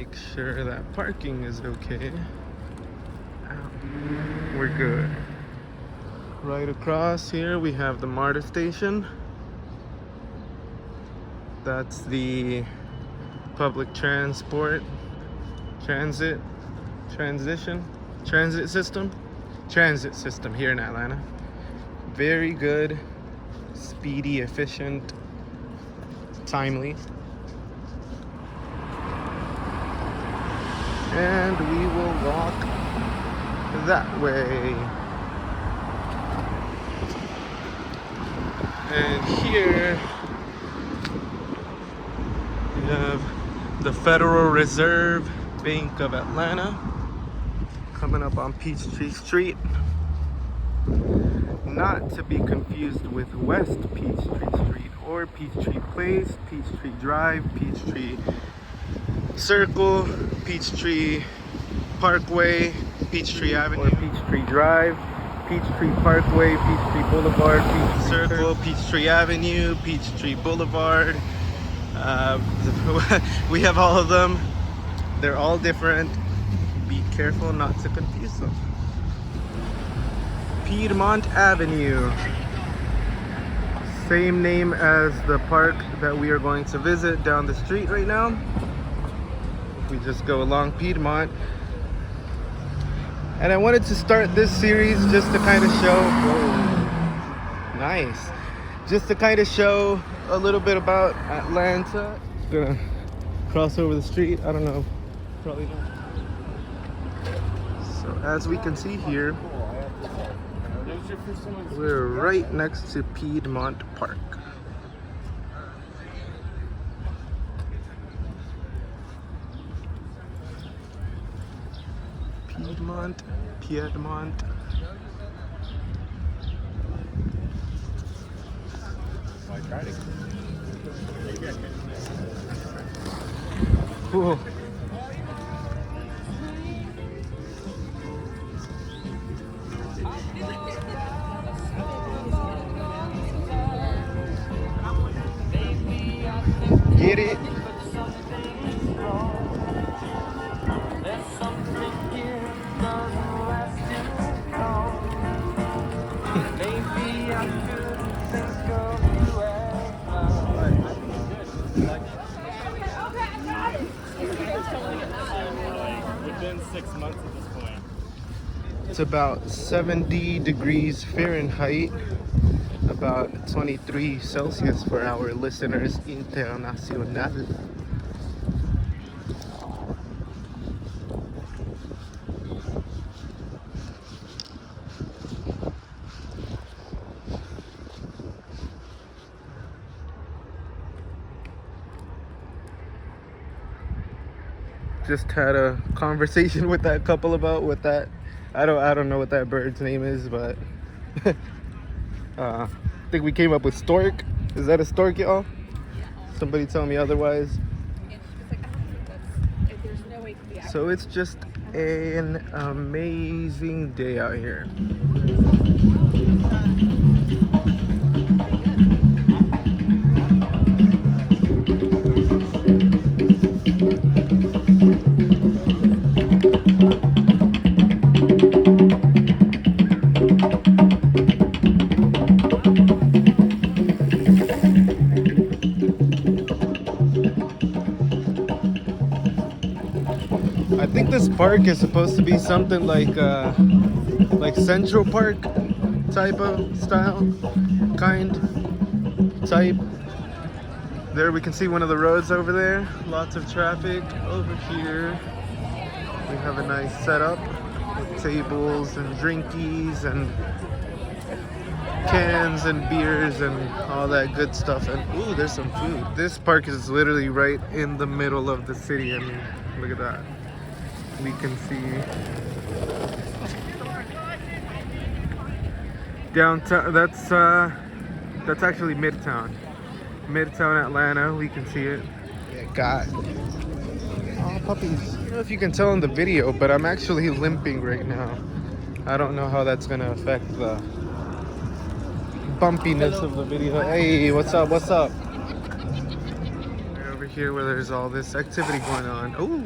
make sure that parking is okay. We're good. Right across here we have the MARTA station. That's the public transit system here in Atlanta. Very good, speedy, efficient, timely. And we will walk that way. And here we have the Federal Reserve Bank of Atlanta coming up on Peachtree Street. Not to be confused with West Peachtree Street or Peachtree Place, Peachtree Drive, Peachtree Circle, Peachtree Parkway, Peachtree Avenue, or Peachtree Drive, Peachtree Parkway, Peachtree Boulevard, Peachtree Circle, Peachtree Avenue, Peachtree Boulevard. We have all of them. They're all different. Be careful not to confuse them. Piedmont Avenue. Same name as the park that we are going to visit down the street right now. We just go along Piedmont. And I wanted to start this series just to kind of show, whoa, nice. Just to kind of show a little bit about Atlanta. Just gonna cross over the street, I don't know, probably not. So as we can see here, we're right next to Piedmont Park. Piedmont. Cool. Get it? Within 6 months at this point. It's about 70 degrees Fahrenheit, about 23 Celsius for our listeners international. Just had a conversation with that couple about what that, I don't know what that bird's name is, but I think we came up with stork. Is that a stork, y'all? Somebody tell me otherwise. So it's just an amazing day out here. I think this park is supposed to be something like Central Park type of style, type. There we can see one of the roads over there. Lots of traffic. Over here we have a nice setup with tables and drinkies and cans and beers and all that good stuff. And ooh, there's some food. This park is literally right in the middle of the city. I mean, look at that. We can see downtown. That's actually Midtown Atlanta. We can see it. Yeah, God. Oh, puppies. I don't know if you can tell in the video, but I'm actually limping right now. I don't know how that's gonna affect the bumpiness of the video. Hey, what's up? What's up? Right over here where there's all this activity going on. Ooh.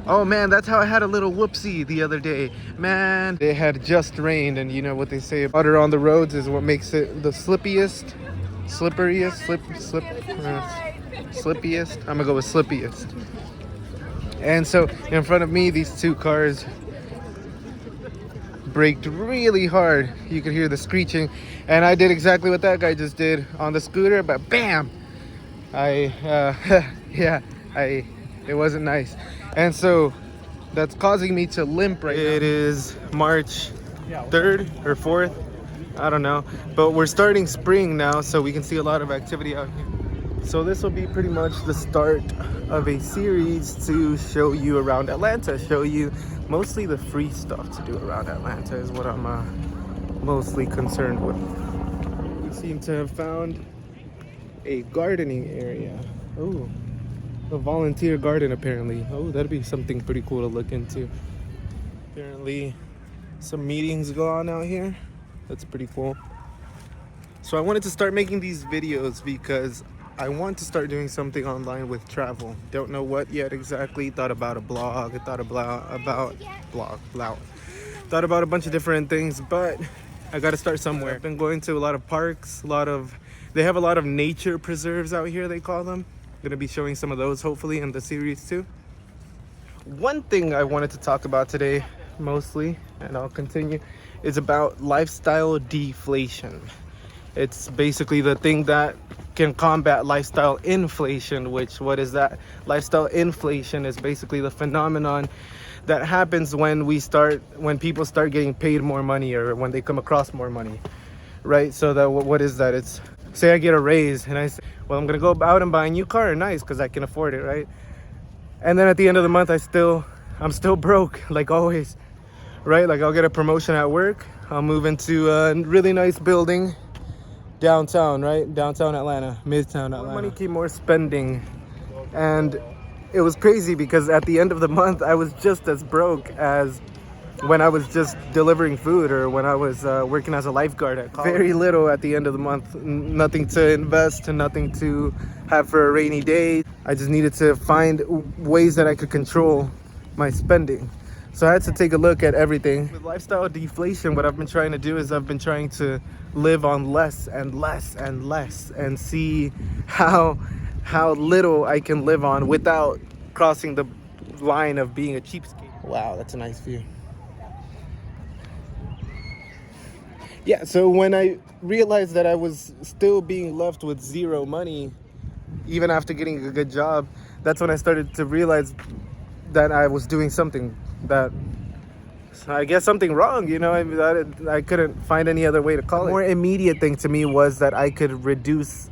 Oh man, that's how I had a little whoopsie the other day. Man, it had just rained, and you know what they say, water on the roads is what makes it the slippiest, slippiest. I'm gonna go with slippiest. And so in front of me, these two cars braked really hard. You could hear the screeching, and I did exactly what that guy just did on the scooter, but bam! It wasn't nice. And so that's causing me to limp right now. It is March 3rd or 4th, I don't know, but we're starting spring now, so we can see a lot of activity out here. So this will be pretty much the start of a series to show you around Atlanta, show you mostly the free stuff to do around Atlanta is what I'm mostly concerned with. We seem to have found a gardening area. Oh, a volunteer garden apparently. Oh, that'd be something pretty cool to look into. Apparently some meetings go on out here. That's pretty cool. So I wanted to start making these videos because I want to start doing something online with travel. Don't know what yet exactly. Thought about a blog. Thought about a bunch of different things, but I got to start somewhere. I've been going to a lot of parks, they have a lot of nature preserves out here, they call them. I'm gonna be showing some of those hopefully in the series too. One thing I wanted to talk about today mostly, and I'll continue, is about lifestyle deflation. It's basically the thing that can combat lifestyle inflation, which, what is that? Lifestyle inflation is basically the phenomenon that happens when people start getting paid more money, or when they come across more money, right? So that, what is that? It's, say I get a raise and I say, well, I'm gonna go out and buy a new car, nice, because I can afford it, right? And then at the end of the month, I'm still broke, like always, right? Like I'll get a promotion at work, I'll move into a really nice building downtown, right? Downtown Atlanta, Midtown Atlanta. More money, keep more spending. And it was crazy because at the end of the month, I was just as broke as when I was just delivering food, or when I was working as a lifeguard at college. Very little at the end of the month, nothing to invest, nothing to have for a rainy day. I just needed to find ways that I could control my spending. So I had to take a look at everything. With lifestyle deflation, what I've been trying to do is I've been trying to live on less and less and less, and see how little I can live on without crossing the line of being a cheapskate. Wow, that's a nice view. Yeah, so when I realized that I was still being left with zero money, even after getting a good job, that's when I started to realize that I was doing something that, I guess, something wrong, you know. I couldn't find any other way to call it. The more immediate thing to me was that I could reduce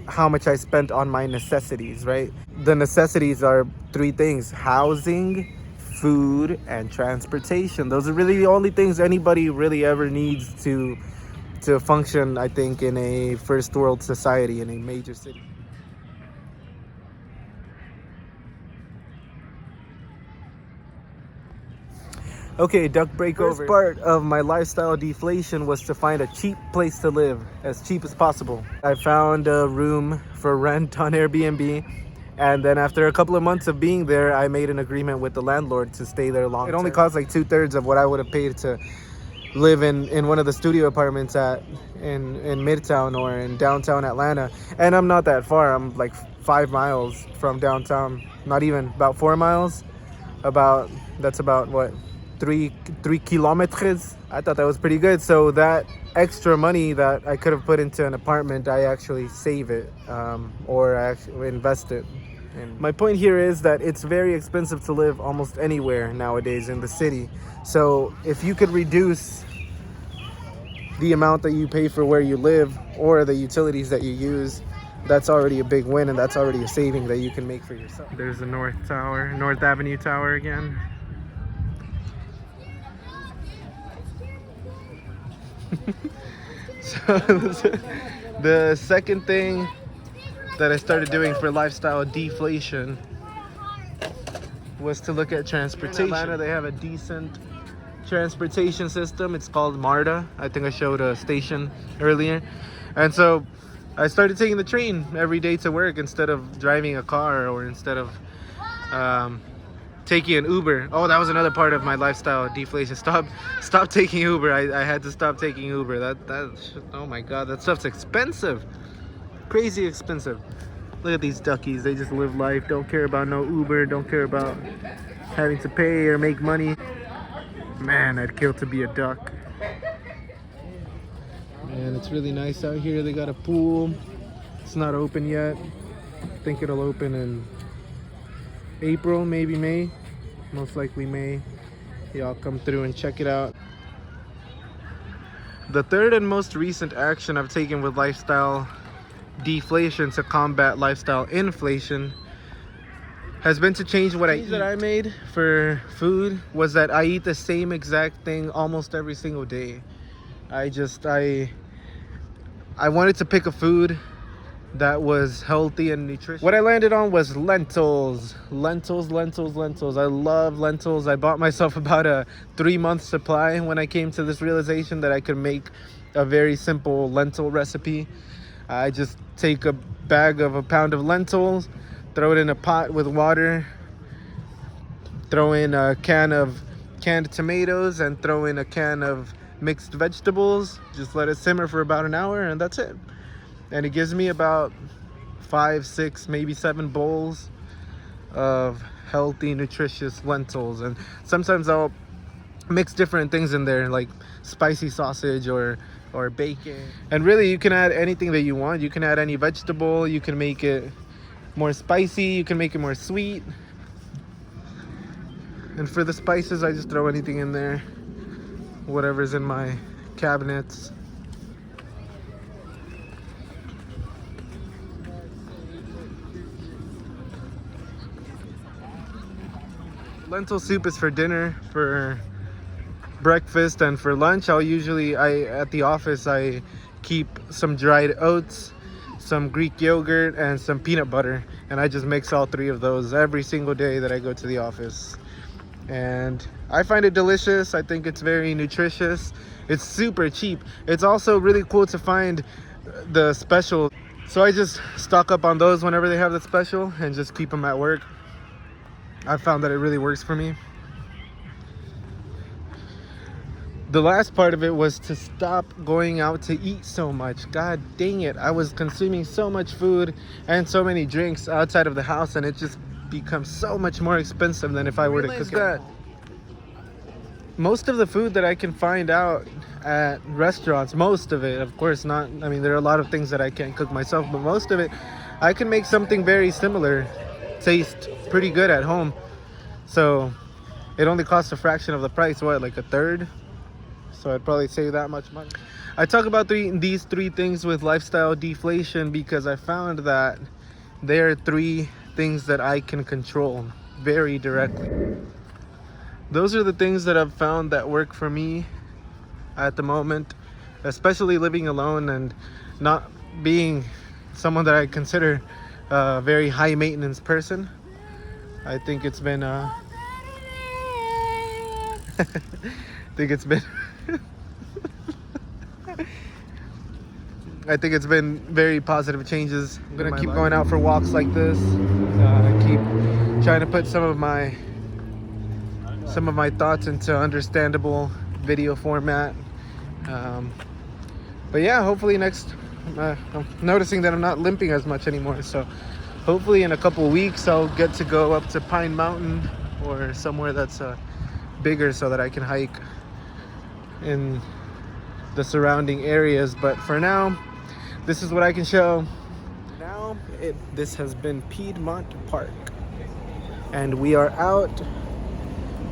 how much I spent on my necessities, right? The necessities are three things: housing, food, and transportation. Those are really the only things anybody really ever needs to function, I think, in a first world society, in a major city. Okay, duck break over. First part of my lifestyle deflation was to find a cheap place to live, as cheap as possible. I found a room for rent on Airbnb, and then after a couple of months of being there, I made an agreement with the landlord to stay there long term. It only cost like 2/3 of what I would have paid to live in one of the studio apartments in Midtown or in downtown Atlanta. And I'm not that far. I'm like 5 miles from downtown, not even, about 4 miles. That's about what, 3 kilometers. I thought that was pretty good. So that extra money that I could have put into an apartment, I actually save it, or I actually invest it. And my point here is that it's very expensive to live almost anywhere nowadays in the city. So if you could reduce the amount that you pay for where you live, or the utilities that you use, that's already a big win, and that's already a saving that you can make for yourself. There's the North Avenue Tower again. So the second thing that I started doing for lifestyle deflation was to look at transportation. In Atlanta, they have a decent transportation system. It's called MARTA. I think I showed a station earlier. And so I started taking the train every day to work instead of driving a car, or instead of taking an Uber. Oh, that was another part of my lifestyle deflation. Stop taking Uber. I had to stop taking Uber. Oh my god, that stuff's expensive. Crazy expensive. Look at these duckies. They just live life. Don't care about no Uber. Don't care about having to pay or make money. Man, I'd kill to be a duck. And it's really nice out here. They got a pool. It's not open yet. I think it'll open in April, maybe May. Most likely May. Y'all come through and check it out. The third and most recent action I've taken with lifestyle deflation to combat lifestyle inflation has been to change what I eat. That I made for food was that I eat the same exact thing almost every single day. I wanted to pick a food that was healthy and nutritious. What I landed on was lentils. Lentils. I love lentils. I bought myself about a 3-month supply when I came to this realization that I could make a very simple lentil recipe. I just take a bag of a pound of lentils, throw it in a pot with water, throw in a can of canned tomatoes, and throw in a can of mixed vegetables. Just let it simmer for about an hour, and that's it. And it gives me about 5, 6, maybe 7 bowls of healthy, nutritious lentils. And sometimes I'll mix different things in there, like spicy sausage or bacon. And really, you can add anything that you want. You can add any vegetable. You can make it more spicy. You can make it more sweet. And for the spices, I just throw anything in there, whatever's in my cabinets. Lentil soup is for dinner, for breakfast, and for lunch. At the office, I keep some dried oats, some Greek yogurt, and some peanut butter. And I just mix all 3 of those every single day that I go to the office. And I find it delicious. I think it's very nutritious. It's super cheap. It's also really cool to find the special. So I just stock up on those whenever they have the special and just keep them at work. I found that it really works for me. The last part of it was to stop going out to eat so much. God dang it. I was consuming so much food and so many drinks outside of the house, and it just becomes so much more expensive than if I were to cook it. Most of the food that I can find out at restaurants, most of it, of course not, I mean, there are a lot of things that I can't cook myself, but most of it, I can make something very similar taste pretty good at home. So it only costs a fraction of the price, what, like a third? So I'd probably save that much money. I talk about these 3 things with lifestyle deflation because I found that there are 3 things that I can control very directly. Those are the things that I've found that work for me at the moment, especially living alone and not being someone that I consider a very high maintenance person. I think it's been I think it's been very positive changes. I'm gonna keep going out for walks like this. Keep trying to put some of my thoughts into understandable video format. But yeah, hopefully next. I'm noticing that I'm not limping as much anymore, so hopefully in a couple weeks I'll get to go up to Pine Mountain or somewhere that's bigger so that I can hike in the surrounding areas. But for now, this is what I can show. Now, this has been Piedmont Park, and we are out.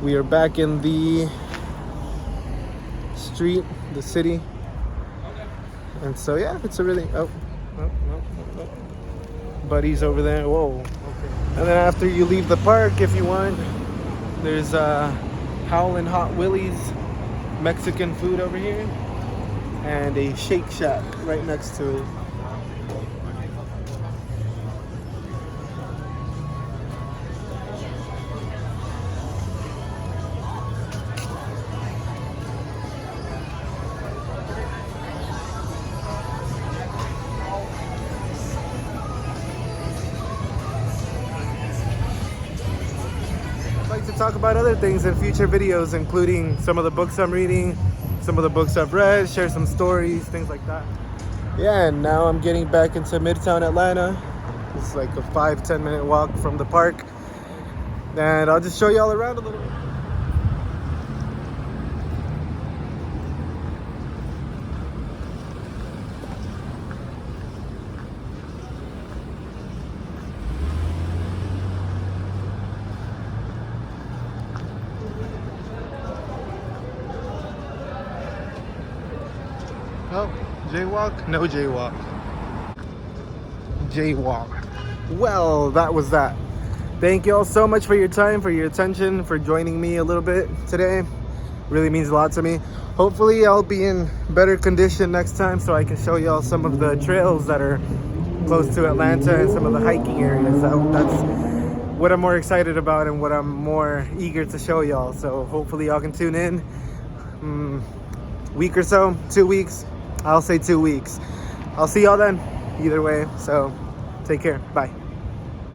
We are back in the street, the city. And so yeah, it's a really buddies over there. Whoa. Okay. And then after you leave the park, if you want, there's Howlin' Hot Willie's Mexican food over here, and a Shake Shack right next to it. talk about other things in future videos, including some of the books I'm reading, some of the books I've read, share some stories, things like that. Yeah, and now I'm getting back into Midtown Atlanta. It's like a 5-10 minute walk from the park. And I'll just show you all around a little bit. Oh, jaywalk? No jaywalk. Jaywalk. Well, that was that. Thank you all so much for your time, for your attention, for joining me a little bit today. Really means a lot to me. Hopefully I'll be in better condition next time so I can show y'all some of the trails that are close to Atlanta and some of the hiking areas. That's what I'm more excited about and what I'm more eager to show y'all. So hopefully y'all can tune in. Week or so, 2 weeks. I'll say 2 weeks. I'll see y'all then, either way. So take care. Bye.